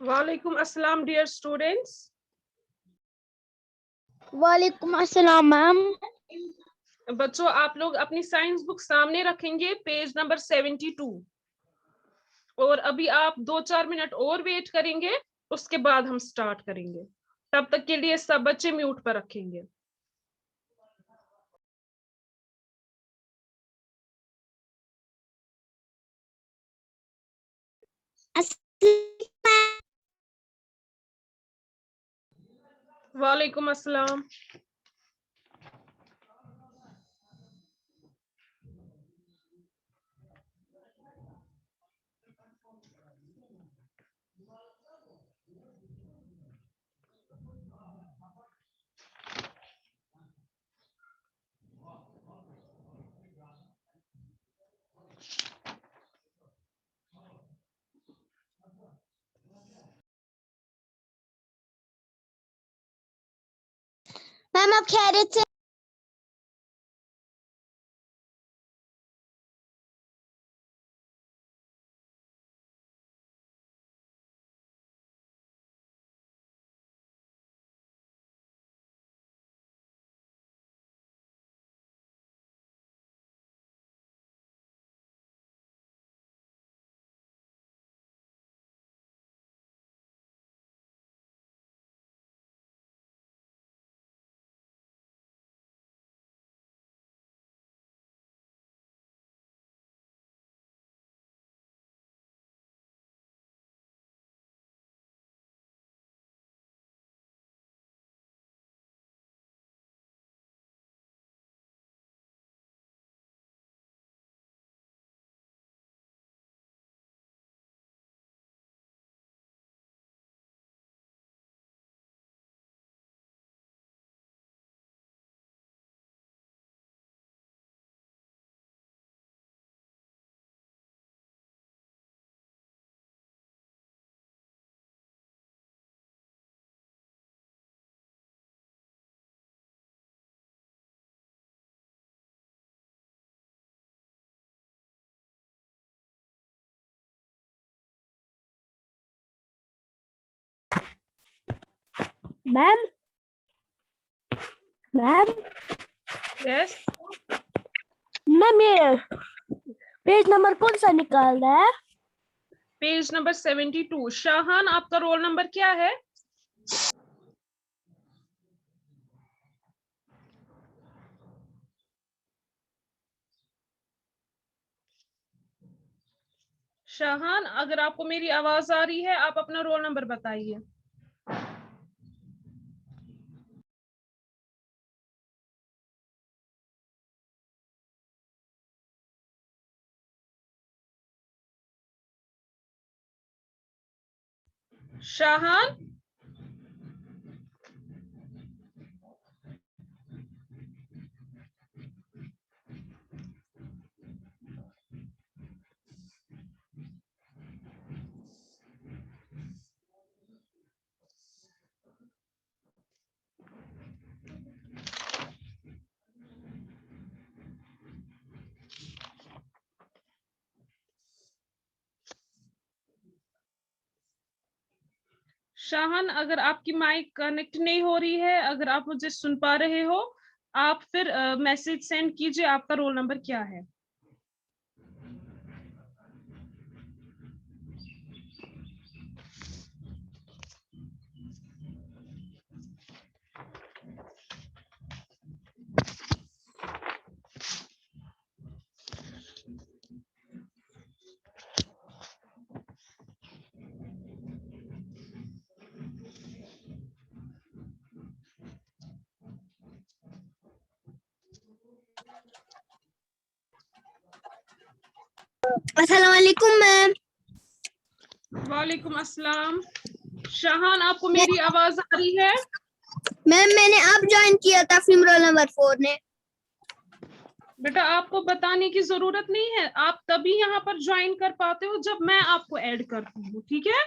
वालेकुम अस्सलाम dear students. वालेकुम अस्सलाम मैम। बच्चों, आप लोग अपनी साइंस बुक सामने रखेंगे, पेज नंबर 72। और अभी आप 2-4 मिनट और वेट करेंगे, उसके बाद हम स्टार्ट करेंगे। तब तक के लिए सब बच्चे म्यूट पर रखेंगे। वालेकुम अस्सलाम। मैम आप खैरियत से? मैम मैम यस, मैम ये पेज नंबर कौन सा निकाल रहा है? Page number 72। शाहान, आपका रोल नंबर क्या है? शाहान, अगर आपको मेरी आवाज आ रही है, आप अपना रोल नंबर बताइए। शाहान, शाहान, अगर आपकी माइक कनेक्ट नहीं हो रही है, अगर आप मुझे सुन पा रहे हो, आप फिर मैसेज सेंड कीजिए, आपका रोल नंबर क्या है। अस्सलाम वालेकुम मैम। वालेकुम अस्सलाम। शाहान, आपको मेरी आवाज आ रही है? मैम मैंने अब ज्वाइन किया था फिल्म रोल नंबर 4 ने। बेटा, आपको बताने की जरूरत नहीं है, आप तभी यहाँ पर ज्वाइन कर पाते हो जब मैं आपको ऐड करती हूँ, ठीक है?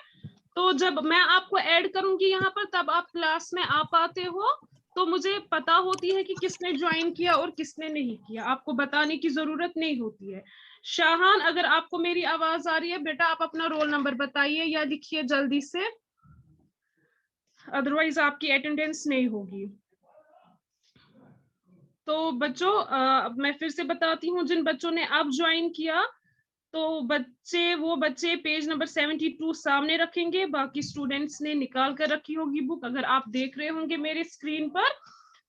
तो जब मैं आपको ऐड करूंगी यहाँ पर, तब आप क्लास में आ पाते हो, तो मुझे पता होती है कि किसने ज्वाइन किया और किसने नहीं किया। आपको बताने की जरूरत नहीं होती है। शाहान, अगर आपको मेरी आवाज आ रही है बेटा, आप अपना रोल नंबर बताइए या लिखिए जल्दी से, अदरवाइज आपकी अटेंडेंस नहीं होगी। तो बच्चों मैं फिर से बताती हूँ, जिन बच्चों ने अब ज्वाइन किया तो वो बच्चे पेज नंबर 72 सामने रखेंगे, बाकी स्टूडेंट्स ने निकाल कर रखी होगी बुक। अगर आप देख रहे होंगे मेरे स्क्रीन पर,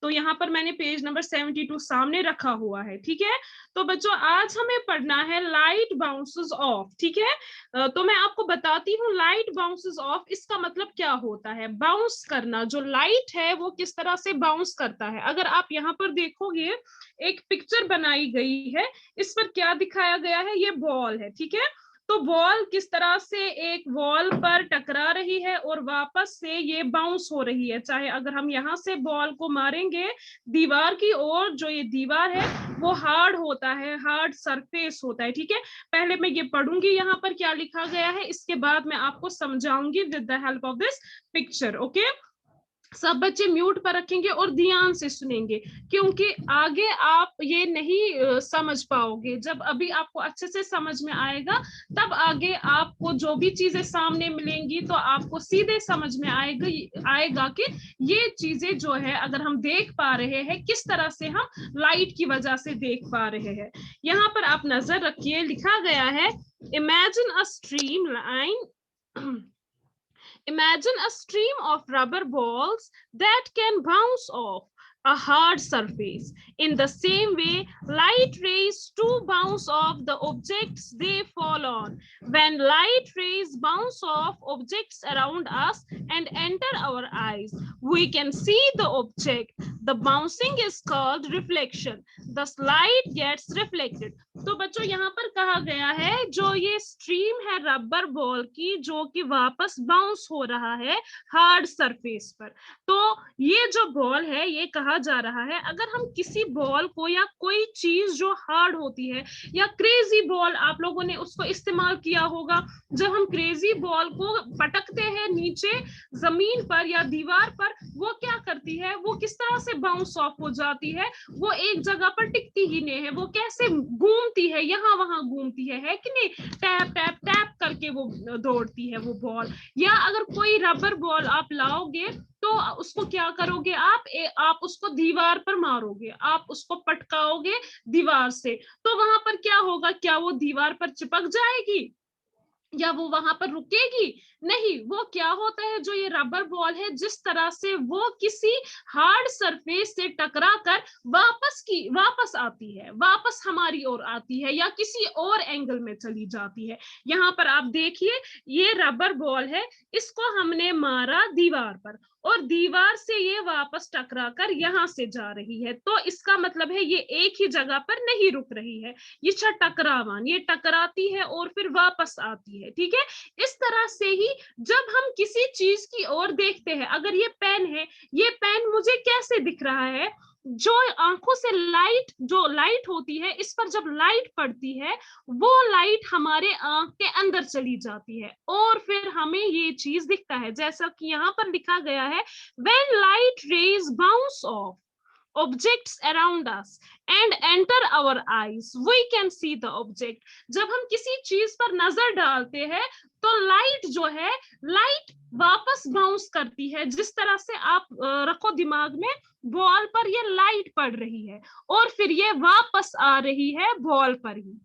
तो यहाँ पर मैंने पेज नंबर 72 सामने रखा हुआ है, ठीक है। तो बच्चों आज हमें पढ़ना है लाइट बाउंसेस ऑफ, ठीक है। तो मैं आपको बताती हूँ लाइट बाउंसेस ऑफ इसका मतलब क्या होता है। बाउंस करना, जो लाइट है वो किस तरह से बाउंस करता है। अगर आप यहाँ पर देखोगे, एक पिक्चर बनाई गई है, इस पर क्या दिखाया गया है, ये बॉल है, ठीक है। तो बॉल किस तरह से एक वॉल पर टकरा रही है और वापस से ये बाउंस हो रही है। चाहे अगर हम यहाँ से बॉल को मारेंगे दीवार की ओर, जो ये दीवार है वो हार्ड होता है, हार्ड सरफेस होता है, ठीक है। पहले मैं ये पढ़ूंगी यहाँ पर क्या लिखा गया है, इसके बाद मैं आपको समझाऊंगी with the help of this picture, okay. सब बच्चे म्यूट पर रखेंगे और ध्यान से सुनेंगे, क्योंकि आगे आप ये नहीं समझ पाओगे। जब अभी आपको अच्छे से समझ में आएगा, तब आगे आपको जो भी चीजें सामने मिलेंगी तो आपको सीधे समझ में आएगा कि ये चीजें जो है अगर हम देख पा रहे हैं, किस तरह से हम लाइट की वजह से देख पा रहे हैं। यहाँ पर आप नजर रखिए, लिखा गया है imagine a stream line Imagine a stream of rubber balls that can bounce off a hard surface. In the same way, light rays too bounce off the objects they fall on. When light rays bounce off objects around us and enter our eyes, we can see the object. The bouncing is called reflection. The light gets reflected. तो बच्चों यहाँ पर कहा गया है, जो ये stream है रबर बॉल की, जो कि वापस बाउंस हो रहा है हार्ड सरफेस पर, तो ये जो बॉल है ये कहा जा रहा है, अगर हम किसी बॉल को या कोई चीज जो हार्ड होती है, या क्रेजी बॉल आप लोगों ने उसको इस्तेमाल किया होगा, जब हम क्रेजी बॉल को पटकते हैं नीचे जमीन पर या दीवार पर, वो क्या करती है, वो किस तरह से बाउंस ऑफ हो जाती है, वो एक जगह पर टिकती ही नहीं है, वो कैसे घूमती है, यहाँ वहां घूमती है कि नहीं, टैप टैप टैप करके वो दौड़ती है वो बॉल। या अगर कोई रबर बॉल आप लाओगे तो उसको क्या करोगे आप उसको दीवार पर मारोगे, आप उसको पटकाओगे दीवार से, तो वहां पर क्या होगा, क्या वो दीवार पर चिपक जाएगी या वो वहां पर रुकेगी? नहीं, वो क्या होता है, जो ये रबर बॉल है जिस तरह से वो किसी हार्ड सरफेस से टकरा कर वापस आती है, वापस हमारी ओर आती है या किसी और एंगल में चली जाती है। यहाँ पर आप देखिए, ये रबर बॉल है, इसको हमने मारा दीवार पर और दीवार से ये वापस टकरा कर यहाँ से जा रही है, तो इसका मतलब है ये एक ही जगह पर नहीं रुक रही है, ये टकरावान, ये टकराती है और फिर वापस आती है, ठीक है। इस तरह से ही जब हम किसी चीज की ओर देखते हैं, अगर ये पेन है, ये पेन मुझे कैसे दिख रहा है, जो आंखों से जो लाइट होती है, इस पर जब लाइट पड़ती है, वो लाइट हमारे आंख के अंदर चली जाती है और फिर हमें ये चीज दिखता है, जैसा कि यहाँ पर लिखा गया है, when light rays bounce off objects around us and enter our eyes, we can see the object. जब हम किसी चीज पर नजर डालते हैं तो लाइट जो है, लाइट वापस बाउंस करती है, जिस तरह से आप रखो दिमाग में, बॉल पर ये लाइट पड़ रही है और फिर ये वापस आ रही है बॉल पर ही।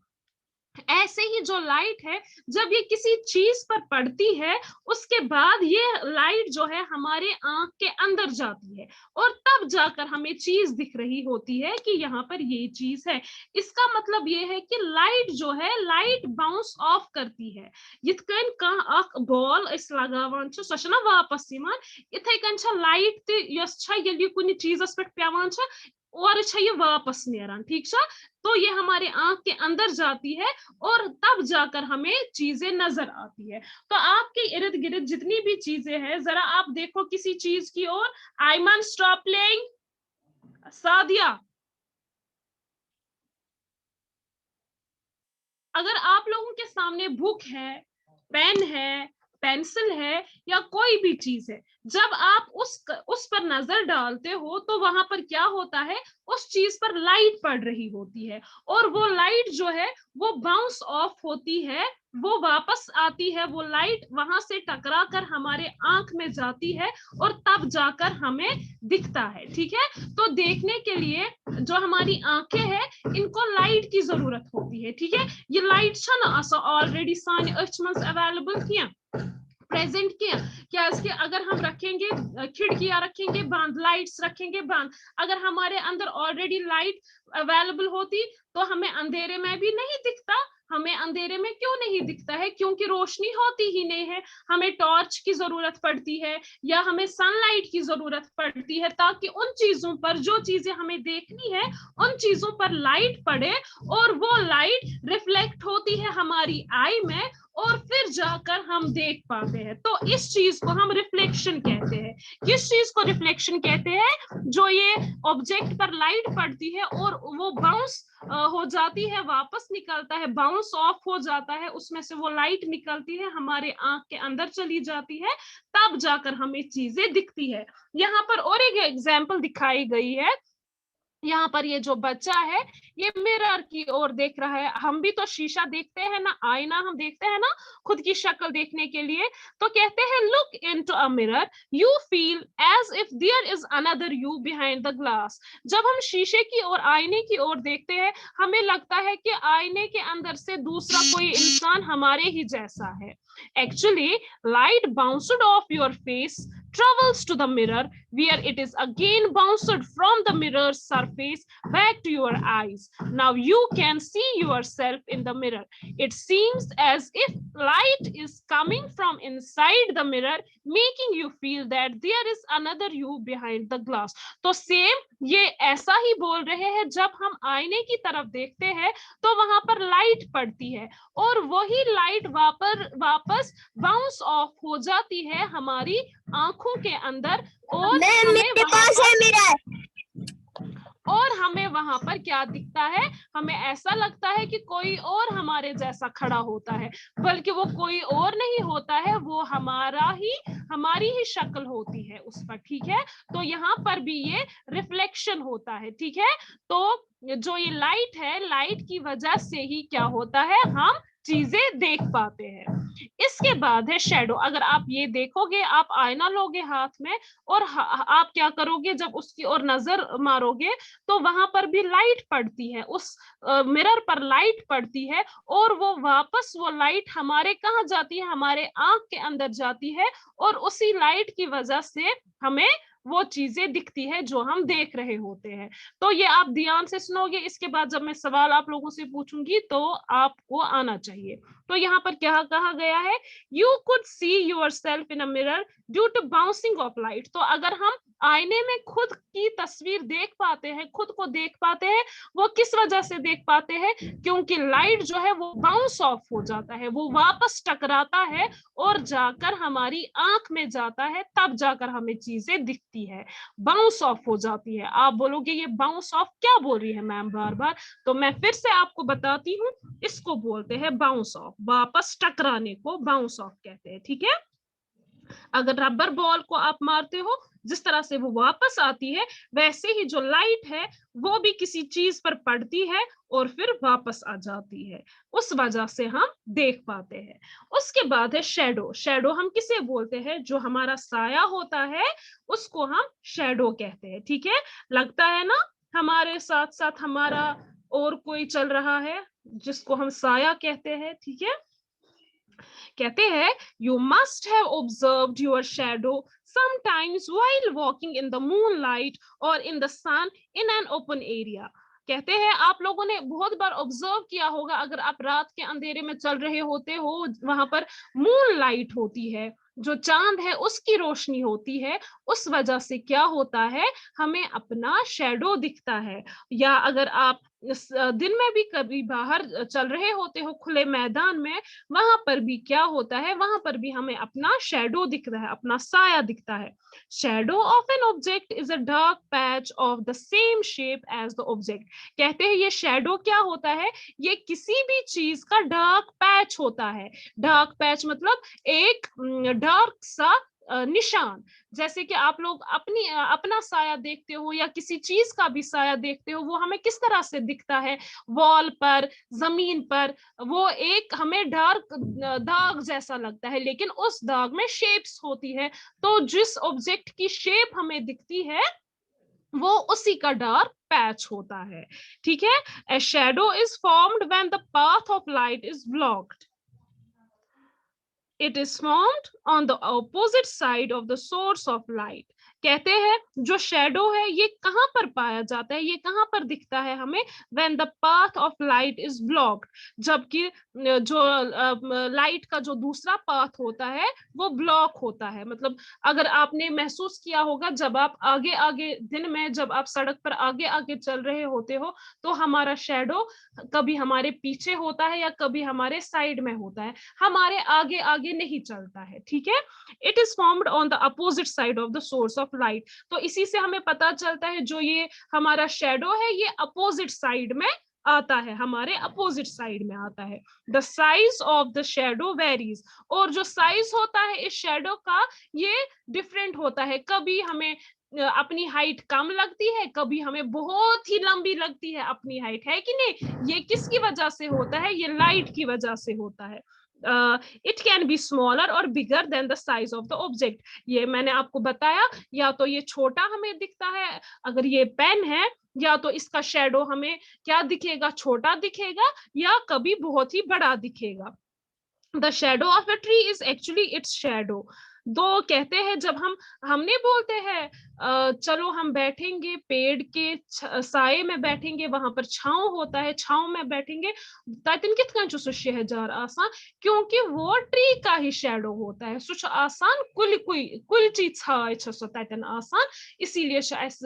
ऐसे ही जो लाइट है, जब ये किसी चीज पर पड़ती है, उसके बाद ये लाइट जो है हमारे आंख के अंदर जाती है और तब जाकर हमें चीज दिख रही होती है कि यहाँ पर ये चीज है। इसका मतलब ये है कि लाइट जो है, लाइट बाउंस ऑफ करती है। यिथकन कहाँ अख बॉल इस लगावान छ, सो छ ना वापस यिवान, इथे कन छ लाइट ते यस छ यदि कुछ चीजस पे पेवान छ और छ ये वापस नेरान, ठीक छ। तो ये हमारे आंख के अंदर जाती है और तब जाकर हमें चीजें नजर आती है। तो आपके इर्द गिर्द जितनी भी चीजें हैं, जरा आप देखो किसी चीज की ओर। आयमन स्टॉप प्लेइंग, सादिया, अगर आप लोगों के सामने बुक है, पेन है, पेंसिल है या कोई भी चीज है, जब आप उस पर नजर डालते हो तो वहां पर क्या होता है, उस चीज पर लाइट पड़ रही होती है और वो लाइट जो है वो बाउंस ऑफ होती है, वो वापस आती है, वो लाइट वहां से टकरा कर हमारे आंख में जाती है और तब जाकर हमें दिखता है। ठीक है, तो देखने के लिए जो हमारी आंखें हैं इनको लाइट की जरूरत होती है। ठीक है, ये लाइट ऑलरेडी सानी अच मज अवेलेबल किया, प्रेजेंट किया क्या, इसके अगर हम रखेंगे खिड़कियां रखेंगे बंद, लाइट्स रखेंगे बंद, अगर हमारे अंदर ऑलरेडी लाइट अवेलेबल होती तो हमें अंधेरे में भी नहीं दिखता। हमें अंधेरे में क्यों नहीं दिखता है, क्योंकि रोशनी होती ही नहीं है, हमें टॉर्च की जरूरत पड़ती है या हमें सनलाइट की जरूरत पड़ती है ताकि उन चीजों पर, जो चीजें हमें देखनी है उन चीजों पर लाइट पड़े और वो लाइट रिफ्लेक्ट होती है हमारी आई में और फिर जाकर हम देख पाते हैं। तो इस चीज को हम रिफ्लेक्शन कहते हैं। किस चीज को रिफ्लेक्शन कहते हैं, जो ये ऑब्जेक्ट पर लाइट पड़ती है और वो बाउंस हो जाती है, वापस निकलता है, बाउंस ऑफ हो जाता है, उसमें से वो लाइट निकलती है, हमारे आंख के अंदर चली जाती है, तब जाकर हमें चीजें दिखती है। यहाँ पर और एक एग्जाम्पल दिखाई गई है, यहाँ पर ये जो बच्चा है ये मिरर की ओर देख रहा है। हम भी तो शीशा देखते हैं ना, आईना हम देखते हैं ना खुद की शक्ल देखने के लिए, तो कहते हैं look into a mirror you feel as if there is another you behind the glass. जब हम शीशे की ओर, आईने की ओर देखते हैं, हमें लगता है कि आईने के अंदर से दूसरा कोई इंसान हमारे ही जैसा है। Actually, light bounced off your face travels to the mirror where it is again bounced from the mirror's surface back to your eyes. Now you can see yourself in the mirror. It seems as if light is coming from inside the mirror, making you feel that there is another you behind the glass. तो same ये ऐसा ही बोल रहे हैं, जब हम आईने की तरफ देखते हैं तो वहां पर लाइट पड़ती है और वही लाइट वापस बाउंस ऑफ हो जाती है हमारी आंखों के अंदर और हमें वहां पर क्या दिखता है, हमें ऐसा लगता है कि कोई और हमारे जैसा खड़ा होता है, बल्कि वो कोई और नहीं होता है, वो हमारी ही शक्ल होती है उस पर। ठीक है, तो यहाँ पर भी ये रिफ्लेक्शन होता है। ठीक है, तो जो ये लाइट है, लाइट की वजह से ही क्या होता है, हम चीजें देख पाते हैं। इसके बाद है शेडो। अगर आप ये देखोगे, आप आईना लोगे हाथ में और आप क्या करोगे, जब उसकी ओर नजर मारोगे तो वहां पर भी लाइट पड़ती है, उस मिरर पर लाइट पड़ती है और वो वापस वो लाइट हमारे कहाँ जाती है, हमारे आंख के अंदर जाती है और उसी लाइट की वजह से हमें वो चीजें दिखती है जो हम देख रहे होते हैं। तो ये आप ध्यान से सुनोगे, इसके बाद जब मैं सवाल आप लोगों से पूछूंगी तो आपको आना चाहिए। तो यहाँ पर क्या कहा गया है, you could see yourself in a mirror due to bouncing of light. तो अगर हम आईने में खुद की तस्वीर देख पाते हैं, खुद को देख पाते हैं, वो किस वजह से देख पाते हैं, क्योंकि लाइट जो है वो बाउंस ऑफ हो जाता है, वो वापस टकराता है और जाकर हमारी आंख में जाता है, तब जाकर हमें चीजें दिखती है, बाउंस ऑफ हो जाती है। आप बोलोगे ये बाउंस ऑफ क्या बोल रही है मैम बार बार, तो मैं फिर से आपको बताती हूँ, इसको बोलते हैं बाउंस ऑफ, वापस टकराने को बाउंस ऑफ कहते हैं। ठीक है, अगर रबर बॉल को आप मारते हो, जिस तरह से वो वापस आती है, वैसे ही जो लाइट है वो भी किसी चीज पर पड़ती है और फिर वापस आ जाती है, उस वजह से हम देख पाते हैं। उसके बाद है शेडो। शेडो हम किसे बोलते हैं, जो हमारा साया होता है उसको हम शेडो कहते हैं। ठीक है, लगता है ना हमारे साथ साथ हमारा और कोई चल रहा है जिसको हम साया कहते हैं। ठीक है, कहते हैं you must have observed your shadow sometimes while walking in the moonlight or in the sun in an open area। कहते हैं आप लोगों ने बहुत बार ऑब्जर्व किया होगा, अगर आप रात के अंधेरे में चल रहे होते हो, वहां पर मून लाइट होती है, जो चांद है उसकी रोशनी होती है, उस वजह से क्या होता है, हमें अपना शेडो दिखता है। या अगर आप दिन में भी कभी बाहर चल रहे होते हो खुले मैदान में, वहां पर भी क्या होता है, वहां पर भी हमें अपना शेडो दिखता है, अपना साया दिखता है। Shadow of an object is a dark patch of the same shape as the object. कहते हैं ये शेडो क्या होता है, ये किसी भी चीज का डार्क पैच होता है। डार्क पैच मतलब एक डार्क सा निशान। जैसे कि आप लोग अपना साया देखते हो या किसी चीज का भी साया देखते हो, वो हमें किस तरह से दिखता है, वॉल पर, जमीन पर, वो एक हमें डार्क दाग जैसा लगता है, लेकिन उस दाग में शेप्स होती है। तो जिस ऑब्जेक्ट की शेप हमें दिखती है वो उसी का डार्क पैच होता है। ठीक है। A shadow is formed when the path of light is blocked. It is formed on the opposite side of the source of light. कहते हैं जो शेडो है ये कहां पर पाया जाता है, ये कहां पर दिखता है हमें, when the path of light is blocked, जबकि जो लाइट का जो दूसरा पाथ होता है वो ब्लॉक होता है। मतलब अगर आपने महसूस किया होगा जब आप आगे आगे दिन में जब आप सड़क पर आगे आगे चल रहे होते हो तो हमारा शेडो कभी हमारे पीछे होता है या कभी हमारे साइड में होता है, हमारे आगे आगे नहीं चलता है। ठीक है। It is formed on the opposite side of the source of light. तो इसी से हमें पता चलता है जो ये हमारा शेडो है ये अपोजिट साइड में आता है, हमारे अपोजिट साइड में आता है। The size of the shadow varies. और जो साइज होता है इस शेडो का ये डिफरेंट होता है। कभी हमें अपनी हाइट कम लगती है, कभी हमें बहुत ही लंबी लगती है अपनी हाइट, है कि नहीं। ये किसकी वजह से होता है, ये लाइट की वजह से होता है। इट कैन बी स्मॉलर और bigger than the size of the object. ये मैंने आपको बताया, या तो ये छोटा हमें दिखता है, अगर ये पेन है, या तो इसका शेडो हमें क्या दिखेगा, छोटा दिखेगा, या कभी बहुत ही बड़ा दिखेगा। The shadow of a tree is actually its shadow. दो कहते हैं जब हमने बोलते हैं चलो हम बैठेंगे पेड़ के साए में बैठेंगे, वहां पर छांव होता है, छांव में बैठेंगे, ततन कित कन शहजार आसान, क्योंकि वो ट्री का ही शेडो होता है। सो आसान कुल चीज छाए ततन आसान, इसीलिए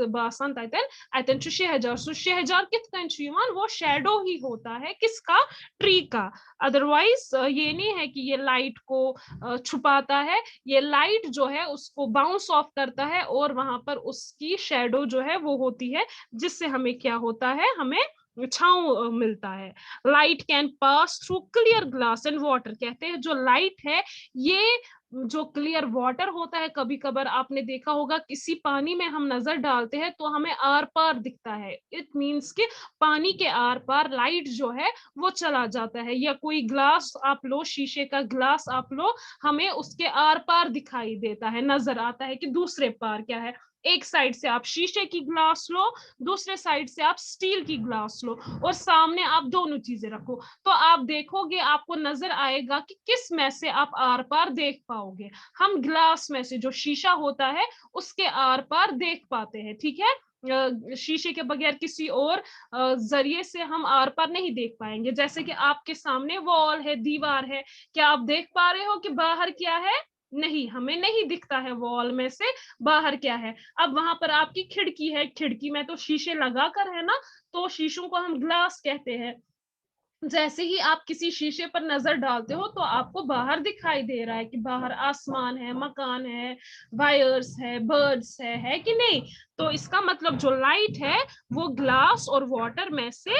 बासान ततन अतन शहजार। सो शहजार कित कन वो शेडो ही होता है, किसका, ट्री का। अदरवाइज ये नहीं है कि ये लाइट को छुपाता है, ये लाइट जो है उसको बाउंस ऑफ करता है और वहां पर उसकी शेडो जो है वो होती है, जिससे हमें क्या होता है, हमें छांव मिलता है। Light can pass through clear glass and water. कहते हैं जो लाइट है ये जो क्लियर वाटर होता है, कभी कभार आपने देखा होगा किसी पानी में हम नजर डालते हैं तो हमें आर पार दिखता है। इट मीन्स कि पानी के आर पार लाइट जो है वो चला जाता है। या कोई ग्लास आप लो, शीशे का ग्लास आप लो, हमें उसके आर पार दिखाई देता है, नजर आता है कि दूसरे पार क्या है। एक साइड से आप शीशे की ग्लास लो, दूसरे साइड से आप स्टील की ग्लास लो, और सामने आप दोनों चीजें रखो, तो आप देखोगे, आपको नजर आएगा कि किस में से आप आर पार देख पाओगे। हम ग्लास में से जो शीशा होता है उसके आर पार देख पाते हैं। ठीक है। शीशे के बगैर किसी और जरिए से हम आर पार नहीं देख पाएंगे। जैसे कि आपके सामने वॉल है, दीवार है, क्या आप देख पा रहे हो कि बाहर क्या है, नहीं, हमें नहीं दिखता है वॉल में से बाहर क्या है। अब वहां पर आपकी खिड़की है, खिड़की में तो शीशे लगा कर है ना, तो शीशों को हम ग्लास कहते हैं। जैसे ही आप किसी शीशे पर नजर डालते हो तो आपको बाहर दिखाई दे रहा है कि बाहर आसमान है, मकान है, वायर्स है, बर्ड्स है कि नहीं। तो इसका मतलब जो लाइट है वो ग्लास और वाटर में से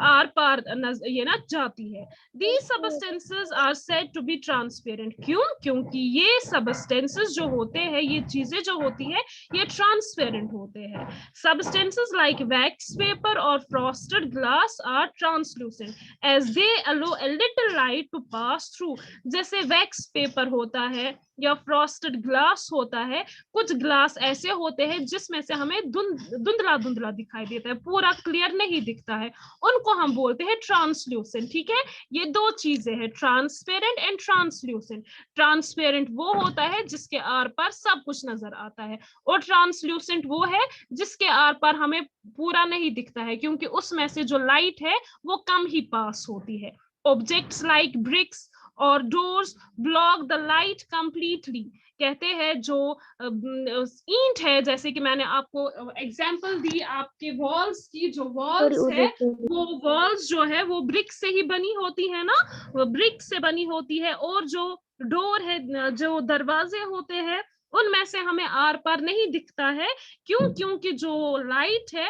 आर पार ये ना जाती है। These substances are said to be transparent. क्यों? क्योंकि ये substances जो होते हैं, ये चीजें जो होती है, ये transparent होते हैं। Substances like wax paper or frosted glass are translucent as they allow a little light to pass through. जैसे wax paper होता है या फ्रॉस्टेड ग्लास होता है, कुछ ग्लास ऐसे होते हैं जिसमें से हमें धुंधला धुंधला दिखाई देता है, पूरा क्लियर नहीं दिखता है, उनको हम बोलते हैं ट्रांसल्यूसेंट। ठीक है। ये दो चीजें हैं, ट्रांसपेरेंट एंड ट्रांसल्यूसेंट। ट्रांसपेरेंट वो होता है जिसके आर पार सब कुछ नजर आता है, और ट्रांसल्यूसेंट वो है जिसके आर पार हमें पूरा नहीं दिखता है, क्योंकि उसमें से जो लाइट है वो कम ही पास होती है। ऑब्जेक्ट्स लाइक ब्रिक्स और doors block the light completely. कहते हैं जो ईंट है, जैसे कि मैंने आपको एग्जांपल दी आपके वॉल्स की, जो वॉल्स है वो वॉल्स जो है वो ब्रिक से ही बनी होती है ना, वो ब्रिक से बनी होती है। और जो डोर है, जो दरवाजे होते हैं, उनमें से हमें आर पार नहीं दिखता है। क्यों? क्योंकि जो लाइट है,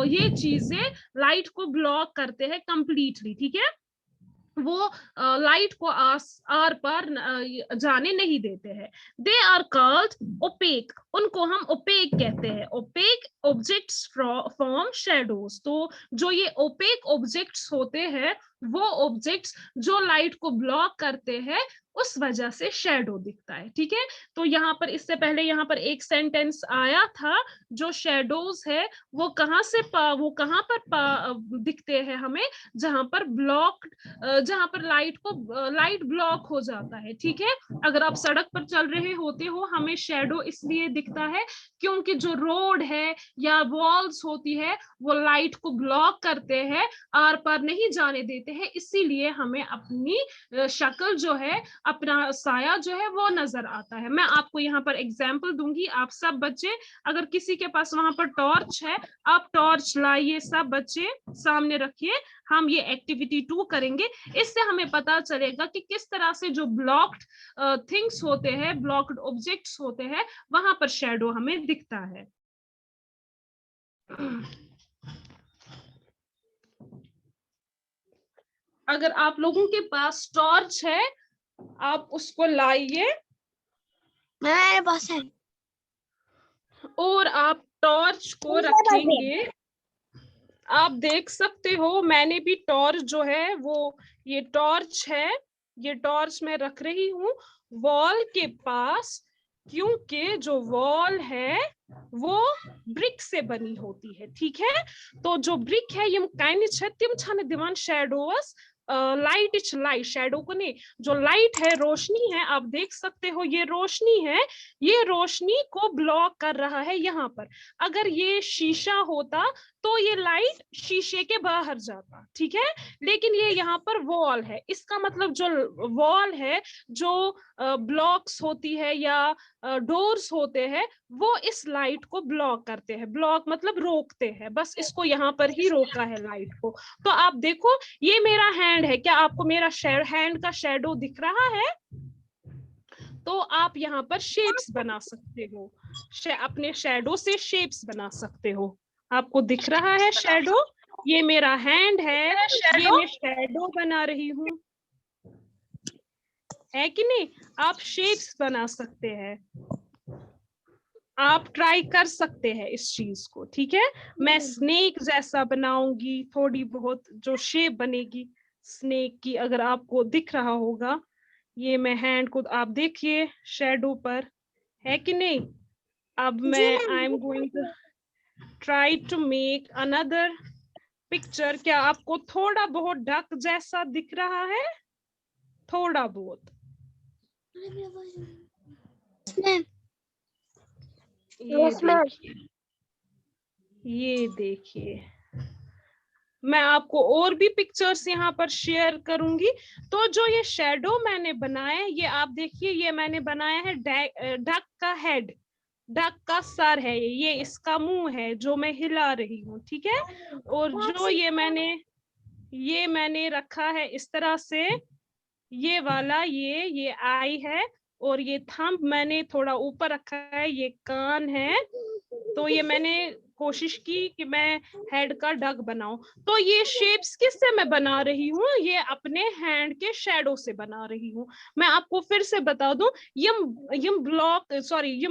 ये चीजें लाइट को ब्लॉक करते हैं कंप्लीटली, ठीक है, वो लाइट को आर पार जाने नहीं देते हैं। दे आर कॉल्ड ओपेक, उनको हम ओपेक कहते हैं। Opaque objects from shadows. तो जो ये ओपेक ऑब्जेक्ट्स होते हैं, वो ऑब्जेक्ट्स जो लाइट को ब्लॉक करते हैं, उस वजह से शैडो दिखता है, ठीक है। तो यहाँ पर इससे पहले यहाँ पर एक सेंटेंस आया था, जो शैडोज है वो कहाँ से वो कहाँ पर दिखते हैं हमें, जहां पर जहां पर लाइट ब्लॉक हो जाता है, ठीक है। अगर आप सड़क पर चल रहे होते हो, हमें शैडो इसलिए दिखता है क्योंकि जो रोड है या वॉल्स होती है वो लाइट को ब्लॉक करते हैं, आर पार नहीं जाने देते हैं, इसीलिए हमें अपनी शक्ल जो है, अपना साया जो है वो नजर आता है। मैं आपको यहाँ पर एग्जाम्पल दूंगी। आप सब बच्चे, अगर किसी के पास वहां पर टॉर्च है, आप टॉर्च लाइए, सब बच्चे सामने रखिए, हम ये एक्टिविटी 2 करेंगे। इससे हमें पता चलेगा कि किस तरह से जो ब्लॉक्ड थिंग्स होते हैं, ब्लॉक्ड ऑब्जेक्ट्स होते हैं, वहां पर शैडो हमें दिखता है। अगर आप लोगों के पास टॉर्च है, आप उसको लाइए, मेरे पास है, और आप टॉर्च को रखेंगे। आप देख सकते हो, मैंने भी टॉर्च जो है वो, ये टॉर्च है, ये टॉर्च मैं रख रही हूँ वॉल के पास, क्योंकि जो वॉल है वो ब्रिक से बनी होती है, ठीक है। तो जो ब्रिक है, यम काइन तिम छन दिवान शैडोस, लाइट शैडो को नहीं, जो लाइट है, रोशनी है, आप देख सकते हो ये रोशनी है, ये रोशनी को ब्लॉक कर रहा है यहाँ पर। अगर ये शीशा होता तो ये लाइट शीशे के बाहर जाता, ठीक है, लेकिन ये यहाँ पर वॉल है। इसका मतलब जो वॉल है, जो ब्लॉक्स होती है या डोर्स होते हैं, वो इस लाइट को ब्लॉक करते हैं। ब्लॉक मतलब रोकते हैं, बस इसको यहाँ पर ही रोका है लाइट को। तो आप देखो, ये मेरा हैंड है, क्या आपको मेरा हैंड का शैडो दिख रहा है? तो आप यहाँ पर शेप्स बना सकते हो, अपने शैडो से शेप्स बना सकते हो। आपको दिख रहा है शैडो? ये मेरा हैंड है, ये मैं शैडो बना रही हूँ, है कि नहीं? आप शेप्स बना सकते हैं, आप ट्राई कर सकते हैं इस चीज को, ठीक है। मैं स्नेक जैसा बनाऊंगी, थोड़ी बहुत जो शेप बनेगी स्नेक की, अगर आपको दिख रहा होगा। ये मैं हैंड को आप देखिए शैडो पर, है कि नहीं? अब मैं I am going to try to make another picture. क्या आपको थोड़ा बहुत डक जैसा दिख रहा है? थोड़ा बहुत? ये देखिए, मैं आपको और भी पिक्चर्स यहाँ पर शेयर करूंगी। तो जो ये शैडो मैंने बनाया, ये आप देखिए, ये मैंने बनाया है डक का हेड, डक का सर है, ये इसका मुंह है जो मैं हिला रही हूँ, ठीक है। और जो ये मैंने रखा है इस तरह से, ये वाला ये आई है, और ये थंब मैंने थोड़ा ऊपर रखा है, ये कान है। तो ये मैंने कोशिश की कि मैं हेड का डग बनाऊं। तो ये शेप्स किससे मैं बना रही हूँ? ये अपने हैंड के शैडो से बना रही हूँ। मैं आपको फिर से बता दूं, यम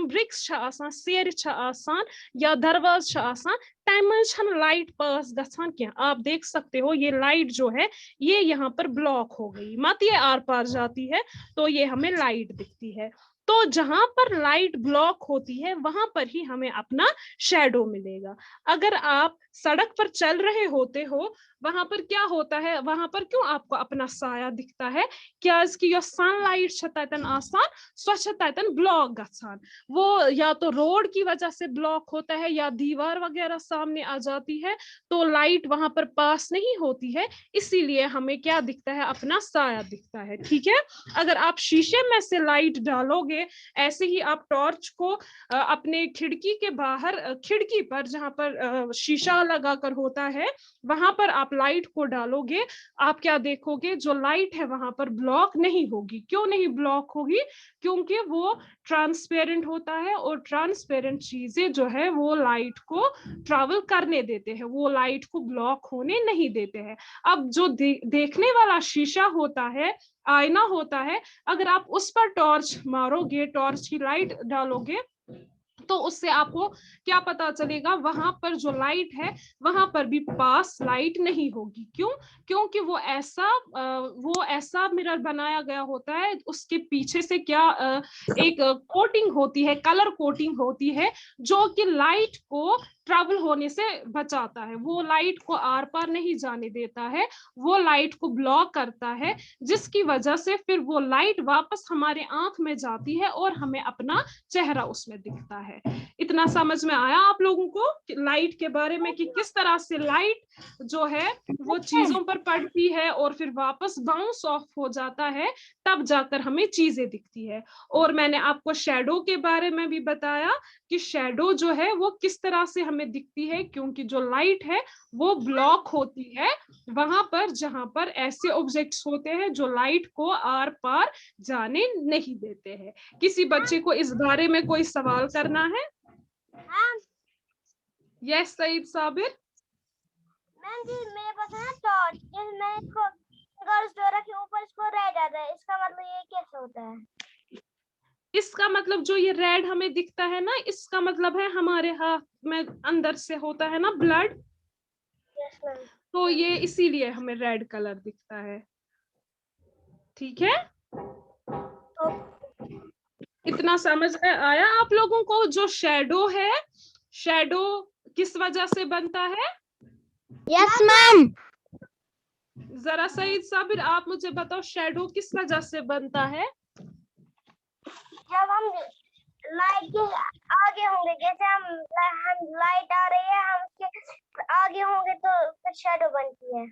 ब्रिक्स छ आसान, सेर छ आसान या दरवाज छ आसान, टाइम छन लाइट पास गसान क्या। आप देख सकते हो ये लाइट जो है, ये यहाँ पर ब्लॉक हो गई, मत ये आर पार जाती है, तो ये हमें लाइट दिखती है। तो जहां पर लाइट ब्लॉक होती है, वहां पर ही हमें अपना शैडो मिलेगा। अगर आप सड़क पर चल रहे होते हो, वहां पर क्या होता है, वहां पर क्यों आपको अपना साया दिखता है? क्याज कि यो सनलाइट छ ततन आसान, सो छ ततन ब्लॉक गछान। वो या तो रोड की वजह से ब्लॉक होता है या दीवार वगैरह सामने आ जाती है, तो लाइट वहां पर पास नहीं होती है, इसीलिए हमें क्या दिखता है? अपना साया दिखता है। ठीक है, अगर आप शीशे में से लाइट डालोगे, ऐसे ही आप टॉर्च को अपने खिड़की के बाहर, खिड़की पर जहां पर शीशा लगाकर होता है, वहां पर आप लाइट को डालोगे, आप क्या देखोगे? जो लाइट है वहां पर ब्लॉक नहीं होगी। क्यों नहीं ब्लॉक होगी? क्योंकि वो ट्रांसपेरेंट होता है, और ट्रांसपेरेंट चीजें जो है वो लाइट को ट्रैवल करने देते हैं, वो लाइट को ब्लॉक होने नहीं देते हैं। अब जो देखने वाला शीशा होता है, आईना होता है, अगर आप उस पर टॉर्च मारोगे, टॉर्च की लाइट डालोगे, तो उससे आपको क्या पता चलेगा? वहां पर जो लाइट है वहां पर भी पास लाइट नहीं होगी। क्यों? क्योंकि वो ऐसा मिरर बनाया गया होता है, उसके पीछे से क्या एक कोटिंग होती है, कलर कोटिंग होती है, जो कि लाइट को ट्रैवल होने से बचाता है, वो लाइट को आर पार नहीं जाने देता है, वो लाइट को ब्लॉक करता है, जिसकी वजह से फिर वो लाइट वापस हमारे आंख में जाती है और हमें अपना चेहरा उसमें दिखता है। इतना समझ में आया आप लोगों को लाइट के बारे में, कि किस तरह से लाइट जो है वो चीजों पर पड़ती है और फिर वापस बाउंस ऑफ हो जाता है, तब जाकर हमें चीजें दिखती है। और मैंने आपको शैडो के बारे में भी बताया कि शैडो जो है वो किस तरह से हमें दिखती है, क्योंकि जो लाइट है वो ब्लॉक होती है वहां पर जहां पर ऐसे ऑब्जेक्ट्स होते हैं जो लाइट को आर पार जाने नहीं देते हैं। किसी बच्चे को इस बारे में कोई सवाल करना है? यस सईद साबिर। मैम जी मेरे पास है ना टॉर्च, जैसे मैं इसको गर्ल्स डोर रखी ऊपर, इसको रेड आ रहा है, इसका मतलब ये कैसे होता है? इसका मतलब जो ये रेड हमें दिखता है ना, इसका मतलब है हमारे हाथ में अंदर से होता है ना ब्लड, यस मैम। तो ये इसीलिए हमें रेड कलर दिखता है। ठीक है, इतना समझ में आया आप लोगों को? जो शैडो है, शैडो किस वजह से बनता है? Yes ma'am. जरा सईद साबिर आप मुझे बताओ, शैडो किस वजह से बनता है? जब हम लाइट के आगे होंगे, जैसे हम लाइट आ रही है, हम उसके आगे होंगे तो फिर शैडो बनती है।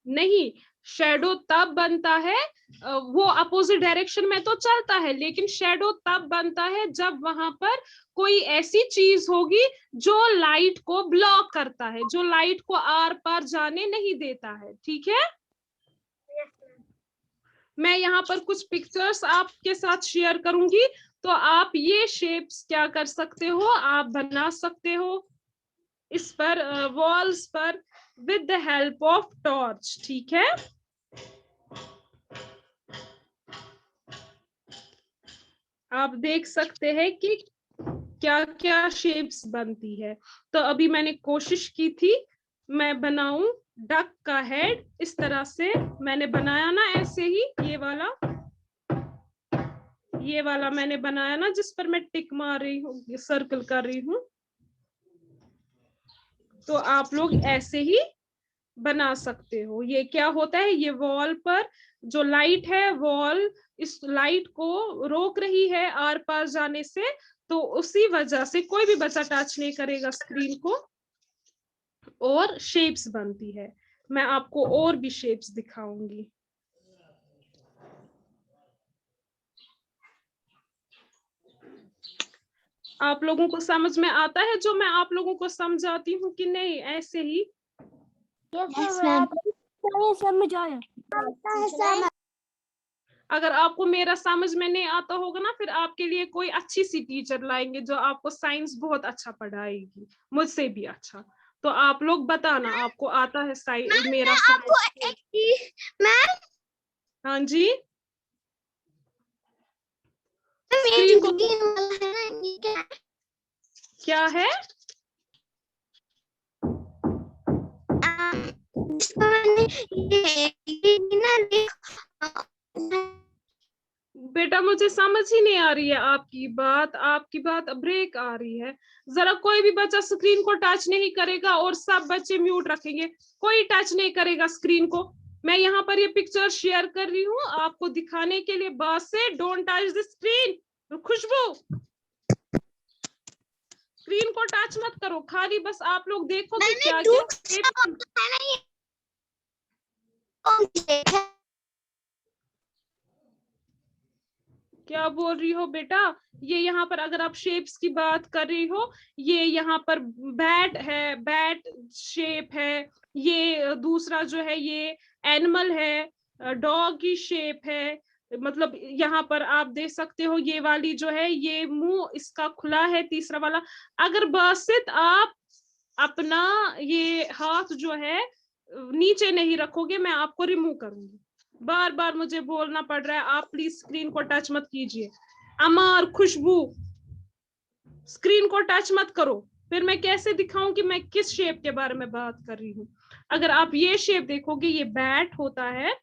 नहीं, शैडो तब बनता है, वो अपोजिट डायरेक्शन में तो चलता है, लेकिन शैडो तब बनता है जब वहां पर कोई ऐसी चीज होगी जो लाइट को ब्लॉक करता है, जो लाइट को आर पार जाने नहीं देता है। ठीक है, मैं यहाँ पर कुछ पिक्चर्स आपके साथ शेयर करूंगी, तो आप ये शेप्स क्या कर सकते हो? आप बना सकते हो इस पर, वॉल्स पर, with the help of torch. ठीक है, आप देख सकते हैं कि क्या क्या शेप्स बनती है। तो अभी मैंने कोशिश की थी मैं बनाऊं डक का हेड, इस तरह से मैंने बनाया ना, ऐसे ही ये वाला मैंने बनाया ना, जिस पर मैं टिक मार रही हूँ, सर्कल कर रही हूँ। तो आप लोग ऐसे ही बना सकते हो। ये क्या होता है? ये वॉल पर जो लाइट है, वॉल इस लाइट को रोक रही है आर पार जाने से, तो उसी वजह से कोई भी बच्चा टच नहीं करेगा स्क्रीन को, और शेप्स बनती है। मैं आपको और भी शेप्स दिखाऊंगी। आप लोगों को समझ में आता है जो मैं आप लोगों को समझाती हूँ कि नहीं? ऐसे ही समझ आया। अगर आपको मेरा समझ में नहीं आता होगा ना, फिर आपके लिए कोई अच्छी सी टीचर लाएंगे जो आपको साइंस बहुत अच्छा पढ़ाएगी, मुझसे भी अच्छा। तो आप लोग बताना आपको आता है मेरा साइंस? मैम हाँ जी, स्क्रीन को क्या है? बेटा मुझे समझ ही नहीं आ रही है आपकी बात ब्रेक आ रही है। जरा कोई भी बच्चा स्क्रीन को टच नहीं करेगा और सब बच्चे म्यूट रखेंगे, कोई टच नहीं करेगा स्क्रीन को। मैं यहाँ पर ये पिक्चर शेयर कर रही हूँ आपको दिखाने के लिए, बस से don't touch the screen. Khushboo screen को टच मत करो, खाली बस आप लोग देखो कि क्या क्या बोल रही हो बेटा। ये यहाँ पर अगर आप शेप्स की बात कर रही हो, ये यहाँ पर बैट है, बैट शेप है, ये दूसरा जो है ये एनिमल है, डॉग की शेप है। मतलब यहाँ पर आप देख सकते हो ये वाली जो है ये मुंह इसका खुला है, तीसरा वाला। अगर बासित आप अपना ये हाथ जो है नीचे नहीं रखोगे मैं आपको रिमूव करूंगी। बार बार मुझे बोलना पड़ रहा है, आप प्लीज स्क्रीन को टच मत कीजिए। अमर, खुशबू स्क्रीन को टच मत करो, फिर मैं कैसे दिखाऊं कि मैं किस शेप के बारे में बात कर रही हूँ। अगर आप ये शेप देखोगे ये बैट होता है,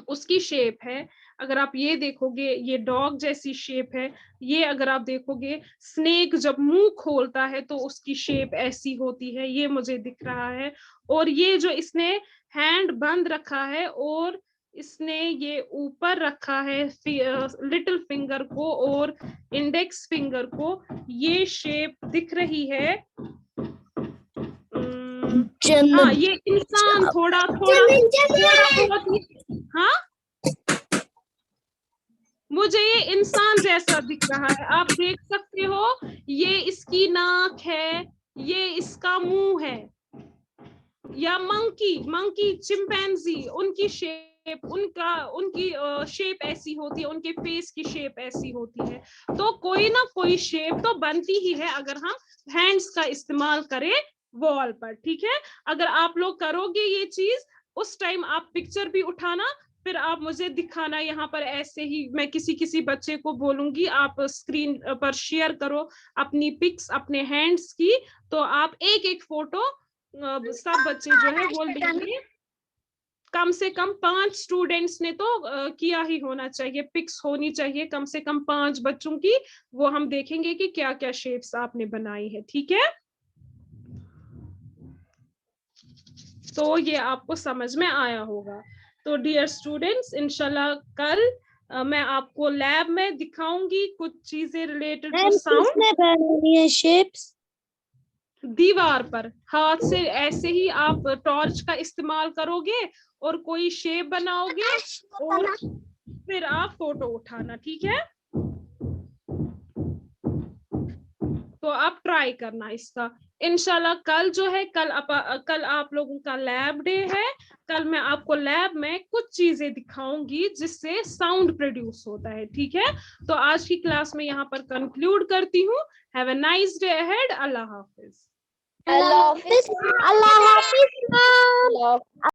उसकी शेप है। अगर आप ये देखोगे ये डॉग जैसी शेप है। ये अगर आप देखोगे स्नेक जब मुंह खोलता है तो उसकी शेप ऐसी होती है, ये मुझे दिख रहा है। और ये जो इसने हैंड बंद रखा है और इसने ये ऊपर रखा है लिटिल फिंगर को और इंडेक्स फिंगर को, ये शेप दिख रही है। हाँ ये इंसान थोड़ा बहुत हाँ मुझे ये इंसान जैसा दिख रहा है, आप देख सकते हो। ये इसकी नाक है, ये इसका मुंह है। या मंकी चिंपैंजी, उनकी शेप उनकी शेप ऐसी होती है, उनके फेस की शेप ऐसी होती है। तो कोई ना कोई शेप तो बनती ही है अगर हम हैंड्स का इस्तेमाल करें वॉल पर, ठीक है। अगर आप लोग करोगे ये चीज उस टाइम आप पिक्चर भी उठाना, फिर आप मुझे दिखाना यहाँ पर। ऐसे ही मैं किसी बच्चे को बोलूंगी आप स्क्रीन पर शेयर करो अपनी पिक्स अपने हैंड्स की, तो आप एक एक फोटो सब बच्चे जो है वो लेंगे। कम से कम 5 स्टूडेंट्स ने तो किया ही होना चाहिए, पिक्स होनी चाहिए कम से कम 5 बच्चों की। वो हम देखेंगे कि क्या क्या शेप्स आपने बनाई है, ठीक है। तो ये आपको समझ में आया होगा। तो डियर स्टूडेंट्स, इंशाल्लाह कल मैं आपको लैब में दिखाऊंगी कुछ चीजें रिलेटेड टू साउंड। शेप्स दीवार पर हाथ से ऐसे ही आप टॉर्च का इस्तेमाल करोगे और कोई शेप बनाओगे और फिर आप फोटो उठाना, ठीक है। तो आप ट्राई करना इसका। इंशाल्लाह कल जो है कल आप लोगों का लैब डे है। कल मैं आपको लैब में कुछ चीजें दिखाऊंगी जिससे साउंड प्रोड्यूस होता है, ठीक है। तो आज की क्लास में यहाँ पर कंक्लूड करती हूँ। Have a nice day ahead. Allah Hafiz. Allah Hafiz.